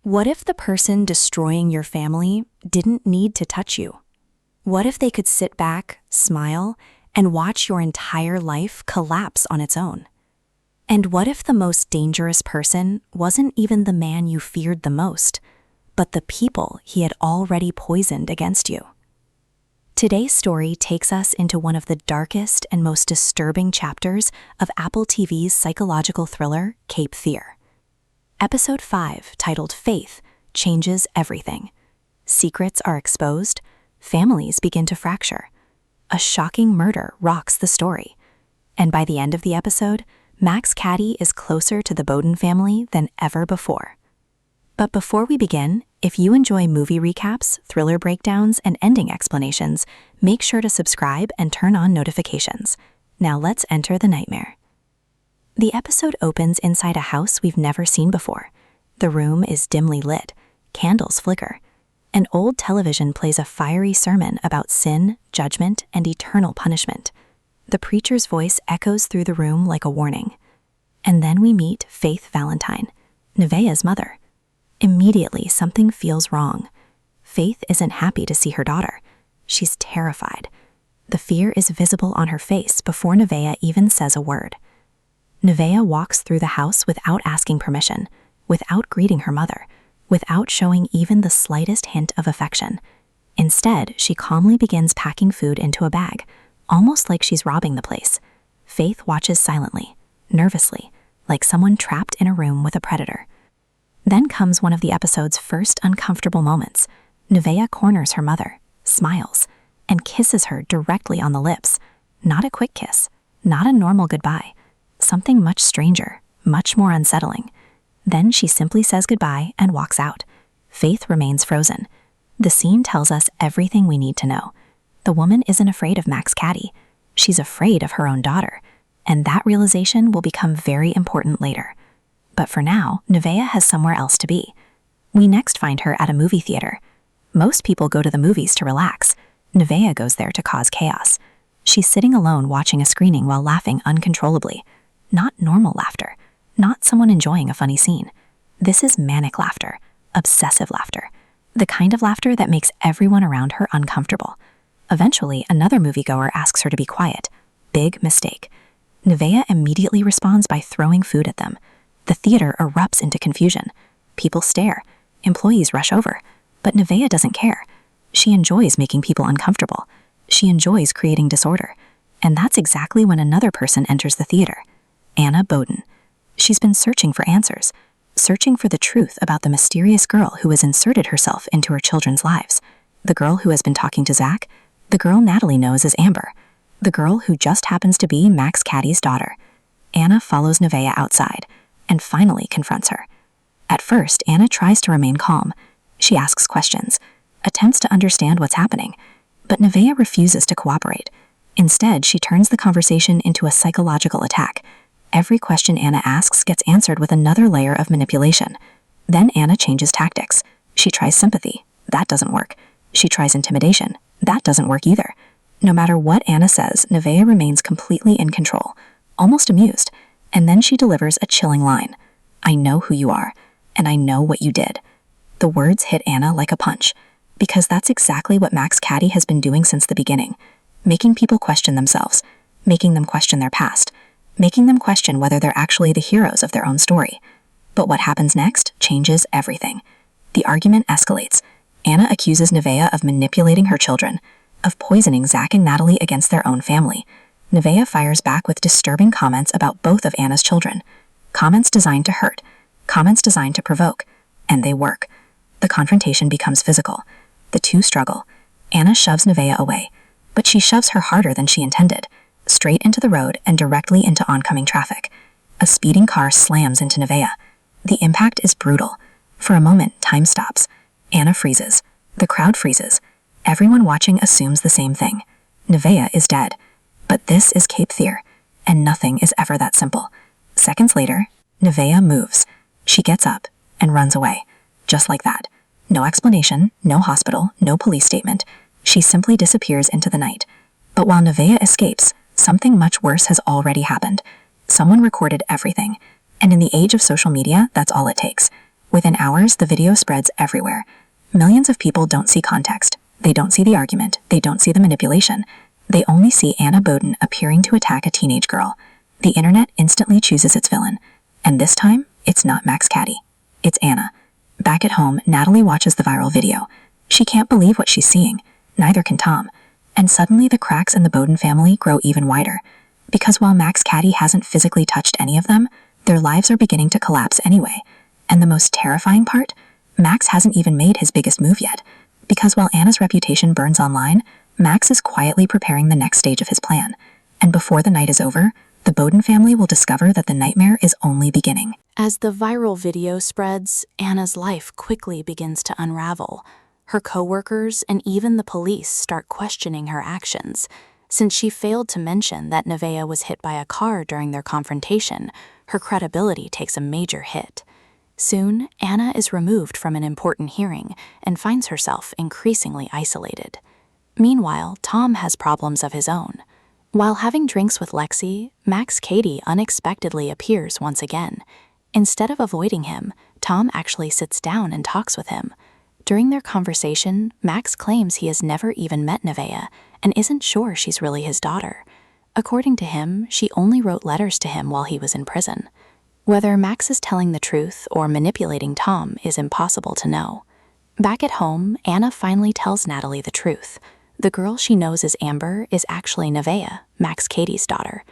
What if the person destroying your family didn't need to touch you? What if they could sit back, smile, and watch your entire life collapse on its own? And what if the most dangerous person wasn't even the man you feared the most, but the people he had already poisoned against you? Today's story takes us into one of the darkest and most disturbing chapters of Apple TV's psychological thriller, Cape Fear. Episode 5, titled Faith, changes everything. Secrets are exposed, families begin to fracture. A shocking murder rocks the story. And by the end of the episode, Max Cady is closer to the Bowden family than ever before. But before we begin, if you enjoy movie recaps, thriller breakdowns, and ending explanations, make sure to subscribe and turn on notifications. Now let's enter the nightmare. The episode opens inside a house we've never seen before. The room is dimly lit, candles flicker. An old television plays a fiery sermon about sin, judgment, and eternal punishment. The preacher's voice echoes through the room like a warning. And then we meet Faith Valentine, Nevaeh's mother. Immediately, something feels wrong. Faith isn't happy to see her daughter. She's terrified. The fear is visible on her face before Nevaeh even says a word. Nevaeh walks through the house without asking permission, without greeting her mother, without showing even the slightest hint of affection. Instead, she calmly begins packing food into a bag, almost like she's robbing the place. Faith watches silently, nervously, like someone trapped in a room with a predator. Then comes one of the episode's first uncomfortable moments. Nevaeh corners her mother, smiles, and kisses her directly on the lips. Not a quick kiss, not a normal goodbye. Something much stranger, much more unsettling. Then she simply says goodbye and walks out. Faith remains frozen. The scene tells us everything we need to know. The woman isn't afraid of Max Cady. She's afraid of her own daughter. And that realization will become very important later. But for now, Nevaeh has somewhere else to be. We next find her at a movie theater. Most people go to the movies to relax. Nevaeh goes there to cause chaos. She's sitting alone watching a screening while laughing uncontrollably. Not normal laughter. Not someone enjoying a funny scene. This is manic laughter, obsessive laughter. The kind of laughter that makes everyone around her uncomfortable. Eventually, another moviegoer asks her to be quiet. Big mistake. Nevaeh immediately responds by throwing food at them. The theater erupts into confusion. People stare. Employees rush over. But Nevaeh doesn't care. She enjoys making people uncomfortable. She enjoys creating disorder. And that's exactly when another person enters the theater. Bowden. She's been searching for answers, searching for the truth about the mysterious girl who has inserted herself into her children's lives. The girl who has been talking to Zack, the girl Natalie knows as Amber, the girl who just happens to be Max Cady's daughter. Anna follows Nevaeh outside and finally confronts her. At first, Anna tries to remain calm. She asks questions, attempts to understand what's happening, but Nevaeh refuses to cooperate. Instead, she turns the conversation into a psychological attack. Every question Anna asks gets answered with another layer of manipulation. Then Anna changes tactics. She tries sympathy. That doesn't work. She tries intimidation. That doesn't work either. No matter what Anna says, Nevaeh remains completely in control, almost amused. And then she delivers a chilling line. I know who you are, and I know what you did. The words hit Anna like a punch, because that's exactly what Max Cady has been doing since the beginning. Making people question themselves, making them question their past, making them question whether they're actually the heroes of their own story. But what happens next changes everything. The argument escalates. Anna accuses Nevaeh of manipulating her children, of poisoning Zack and Natalie against their own family. Nevaeh fires back with disturbing comments about both of Anna's children. Comments designed to hurt, comments designed to provoke, and they work. The confrontation becomes physical. The two struggle. Anna shoves Nevaeh away, but she shoves her harder than she intended, straight into the road and directly into oncoming traffic. A speeding car slams into Nevaeh. The impact is brutal. For a moment, time stops. Anna freezes. The crowd freezes. Everyone watching assumes the same thing. Nevaeh is dead. But this is Cape Fear, and nothing is ever that simple. Seconds later, Nevaeh moves. She gets up and runs away. Just like that. No explanation, no hospital, no police statement. She simply disappears into the night. But while Nevaeh escapes, something much worse has already happened. Someone recorded everything. And in the age of social media, that's all it takes. Within hours, the video spreads everywhere. Millions of people don't see context. They don't see the argument. They don't see the manipulation. They only see Anna Bowden appearing to attack a teenage girl. The internet instantly chooses its villain. And this time, it's not Max Cady. It's Anna. Back at home, Natalie watches the viral video. She can't believe what she's seeing. Neither can Tom. And suddenly the cracks in the Bowden family grow even wider. Because while Max Cady hasn't physically touched any of them, their lives are beginning to collapse anyway. And the most terrifying part? Max hasn't even made his biggest move yet. Because while Anna's reputation burns online, Max is quietly preparing the next stage of his plan. And before the night is over, the Bowden family will discover that the nightmare is only beginning. As the viral video spreads, Anna's life quickly begins to unravel. Her coworkers and even the police start questioning her actions. Since she failed to mention that Nevaeh was hit by a car during their confrontation, her credibility takes a major hit. Soon, Anna is removed from an important hearing and finds herself increasingly isolated. Meanwhile, Tom has problems of his own. While having drinks with Lexi, Max Cady unexpectedly appears once again. Instead of avoiding him, Tom actually sits down and talks with him. During their conversation, Max claims he has never even met Nevaeh and isn't sure she's really his daughter. According to him, she only wrote letters to him while he was in prison. Whether Max is telling the truth or manipulating Tom is impossible to know. Back at home, Anna finally tells Natalie the truth. The girl she knows as Amber is actually Nevaeh, Max Cady's daughter.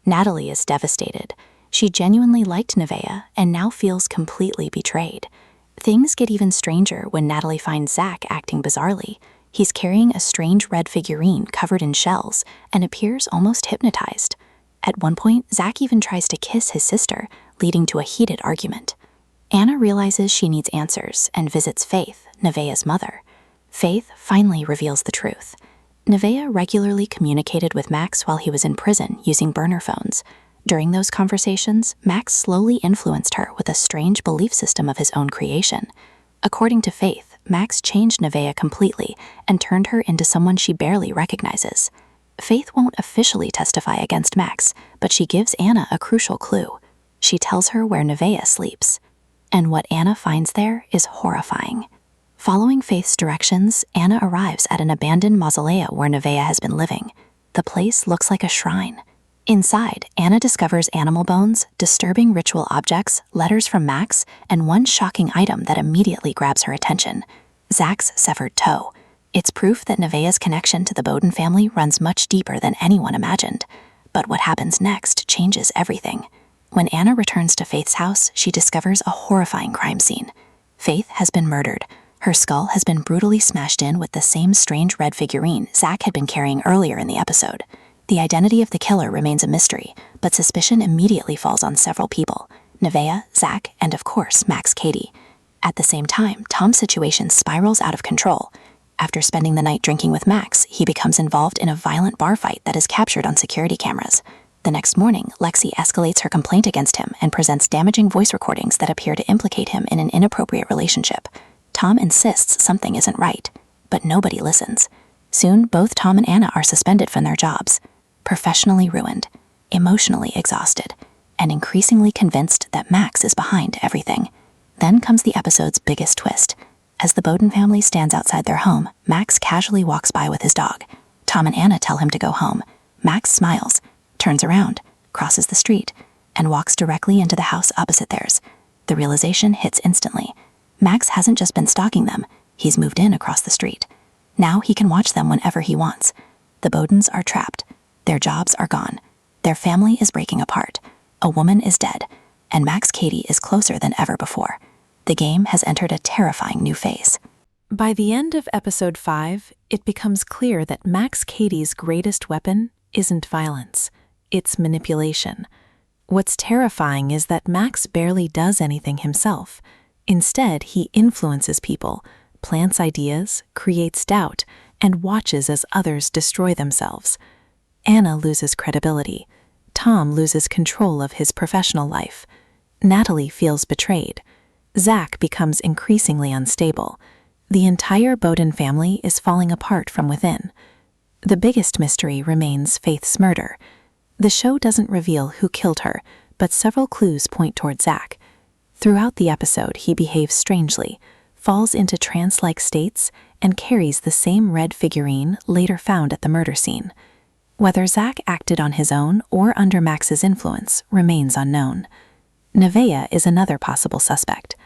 Natalie is devastated. She genuinely liked Nevaeh and now feels completely betrayed. Things get even stranger when Natalie finds Zack acting bizarrely. He's carrying a strange red figurine covered in shells and appears almost hypnotized. At one point, Zack even tries to kiss his sister, leading to a heated argument. Anna realizes she needs answers and visits Faith, Nevaeh's mother. Faith finally reveals the truth. Nevaeh regularly communicated with Max while he was in prison using burner phones. During those conversations, Max slowly influenced her with a strange belief system of his own creation. According to Faith, Max changed Nevaeh completely and turned her into someone she barely recognizes. Faith won't officially testify against Max, but she gives Anna a crucial clue. She tells her where Nevaeh sleeps. And what Anna finds there is horrifying. Following Faith's directions, Anna arrives at an abandoned mausoleum where Nevaeh has been living. The place looks like a shrine. Inside, Anna discovers animal bones, disturbing ritual objects, letters from Max, and one shocking item that immediately grabs her attention: Zack's severed toe. It's proof that Nevaeh's connection to the Bowden family runs much deeper than anyone imagined. But what happens next changes everything. When Anna returns to Faith's house, she discovers a horrifying crime scene. Faith has been murdered. Her skull has been brutally smashed in with the same strange red figurine Zack had been carrying earlier in the episode. The identity of the killer remains a mystery, but suspicion immediately falls on several people: Nevaeh, Zack, and of course, Max Cady. At the same time, Tom's situation spirals out of control. After spending the night drinking with Max, he becomes involved in a violent bar fight that is captured on security cameras. The next morning, Lexi escalates her complaint against him and presents damaging voice recordings that appear to implicate him in an inappropriate relationship. Tom insists something isn't right, but nobody listens. Soon, both Tom and Anna are suspended from their jobs. Professionally ruined, emotionally exhausted, and increasingly convinced that Max is behind everything. Then comes the episode's biggest twist. As the Bowden family stands outside their home, Max casually walks by with his dog. Tom and Anna tell him to go home. Max smiles, turns around, crosses the street, and walks directly into the house opposite theirs. The realization hits instantly. Max hasn't just been stalking them, he's moved in across the street. Now he can watch them whenever he wants. The Bowdens are trapped. Their jobs are gone. Their family is breaking apart. A woman is dead, and Max Cady is closer than ever before. The game has entered a terrifying new phase. By the end of episode 5, it becomes clear that Max Cady's greatest weapon isn't violence, it's manipulation. What's terrifying is that Max barely does anything himself. Instead, he influences people, plants ideas, creates doubt, and watches as others destroy themselves. Anna loses credibility. Tom loses control of his professional life. Natalie feels betrayed. Zack becomes increasingly unstable. The entire Bowden family is falling apart from within. The biggest mystery remains Faith's murder. The show doesn't reveal who killed her, but several clues point toward Zack. Throughout the episode, he behaves strangely, falls into trance-like states, and carries the same red figurine later found at the murder scene. Whether Zack acted on his own or under Max's influence remains unknown. Nevaeh is another possible suspect.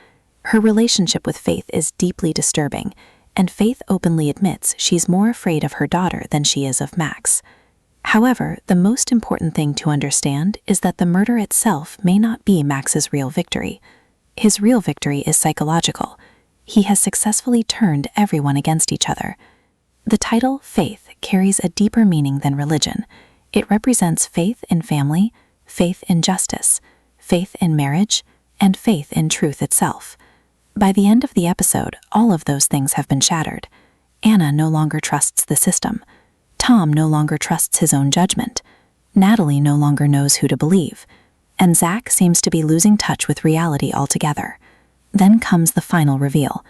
Her relationship with Faith is deeply disturbing, and Faith openly admits she's more afraid of her daughter than she is of Max. However, the most important thing to understand is that the murder itself may not be Max's real victory. His real victory is psychological. He has successfully turned everyone against each other. The title, Faith, carries a deeper meaning than religion. It represents faith in family, faith in justice, faith in marriage, and faith in truth itself. By the end of the episode, all of those things have been shattered. Anna no longer trusts the system. Tom no longer trusts his own judgment. Natalie no longer knows who to believe. And Zack seems to be losing touch with reality altogether. Then comes the final reveal.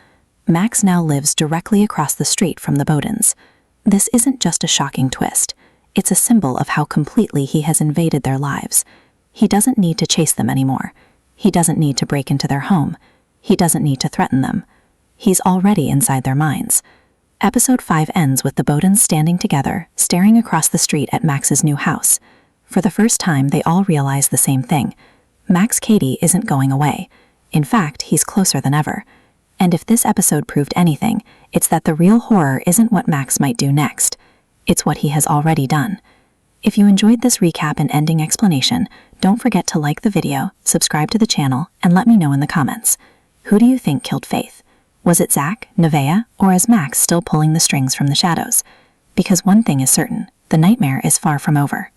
Max now lives directly across the street from the Bowdens. This isn't just a shocking twist. It's a symbol of how completely he has invaded their lives. He doesn't need to chase them anymore. He doesn't need to break into their home. He doesn't need to threaten them. He's already inside their minds. Episode 5 ends with the Bowdens standing together, staring across the street at Max's new house. For the first time, they all realize the same thing. Max Cady isn't going away. In fact, he's closer than ever. And if this episode proved anything, it's that the real horror isn't what Max might do next. It's what he has already done. If you enjoyed this recap and ending explanation, don't forget to like the video, subscribe to the channel, and let me know in the comments. Who do you think killed Faith? Was it Zack, Nevaeh, or is Max still pulling the strings from the shadows? Because one thing is certain, the nightmare is far from over.